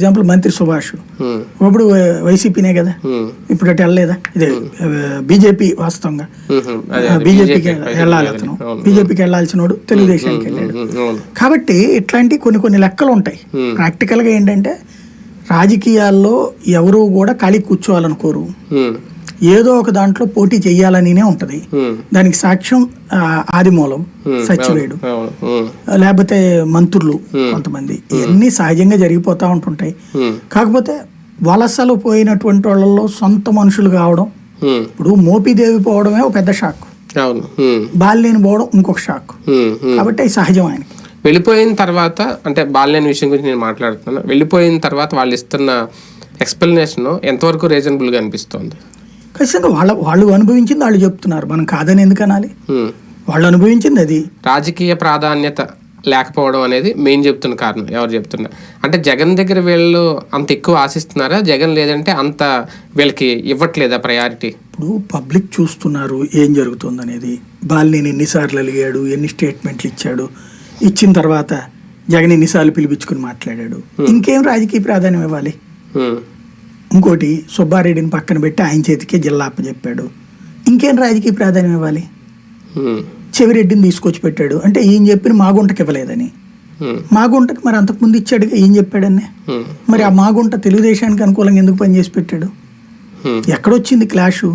Example మంత్రి సుభాష్ ఇప్పుడు వైసీపీనే కదా, ఇప్పుడు అటు వెళ్ళలేదా? ఇదే బీజేపీ వాస్తవంగా బీజేపీకి వెళ్ళాలి, అతను బీజేపీకి వెళ్ళాల్సినోడు తెలుగుదేశానికి వెళ్ళాడు. కాబట్టి ఇట్లాంటి కొన్ని లెక్కలు ఉంటాయి. ప్రాక్టికల్ గా ఏంటంటే రాజకీయాల్లో ఎవరు కూడా ఖాళీ కూర్చోవాలనుకోరు, ఏదో ఒక దాంట్లో పోటీ చెయ్యాలనినే ఉంటది. దానికి సాక్ష్యం ఆదిమూలం, సచివేడు, లేకపోతే మంత్రులు కొంతమంది, ఇవన్నీ సహజంగా జరిగిపోతా ఉంటుంటాయి. కాకపోతే వలసలు పోయినటువంటి వాళ్ళలో సొంత మనుషులు కావడం, ఇప్పుడు మోపిదేవి పోవడమే ఒక పెద్ద షాక్, బాలినేని పోవడం ఇంకొక షాక్. కాబట్టి అది సహజం ఆయనకి. వెళ్ళిపోయిన తర్వాత, అంటే బాలినేని విషయం గురించి నేను మాట్లాడుతున్నాను, వెళ్ళిపోయిన తర్వాత వాళ్ళు ఇస్తున్న ఎక్స్ప్లెనేషన్ ఎంతవరకు రీజనబుల్ గా అనిపిస్తుంది? ఖచ్చితంగా వాళ్ళు అనుభవించింది వాళ్ళు చెప్తున్నారు, మనం కాదని ఎందుకు అనాలి? వాళ్ళు అనుభవించింది అది. రాజకీయ ప్రాధాన్యత లేకపోవడం అనేది మెయిన్ చెప్తున్న కారణం. ఎవరు చెప్తున్నారు అంటే జగన్ దగ్గర వీళ్ళు అంత ఎక్కువ ఆశిస్తున్నారా, జగన్ లేదంటే అంత వీళ్ళకి ఇవ్వట్లేదా ప్రయారిటీ? ఇప్పుడు పబ్లిక్ చూస్తున్నారు ఏం జరుగుతుంది అనేది. బాలినేని ఎన్నిసార్లు అలిగాడు, ఎన్ని స్టేట్మెంట్లు ఇచ్చాడు, ఇచ్చిన తర్వాత జగన్ ఎన్నిసార్లు పిలిపించుకుని మాట్లాడాడు. ఇంకేం రాజకీయ ప్రాధాన్యం ఇవ్వాలి? ఇంకోటి సుబ్బారెడ్డిని పక్కన పెట్టి ఆయన చేతికే జిల్లా అప్పచెప్పాడు. ఇంకేం రాజకీయ ప్రాధాన్యం ఇవ్వాలి? చెవిరెడ్డిని తీసుకొచ్చి పెట్టాడు అంటే ఈయన చెప్పిన మాగుంటకి ఇవ్వలేదని. మాగుంటకి మరి అంతకుముందు ఇచ్చాడుగా, ఏం చెప్పాడని. మరి ఆ మాగుంట తెలుగుదేశానికి అనుకూలంగా ఎందుకు పనిచేసి పెట్టాడు? ఎక్కడొచ్చింది క్లాషు?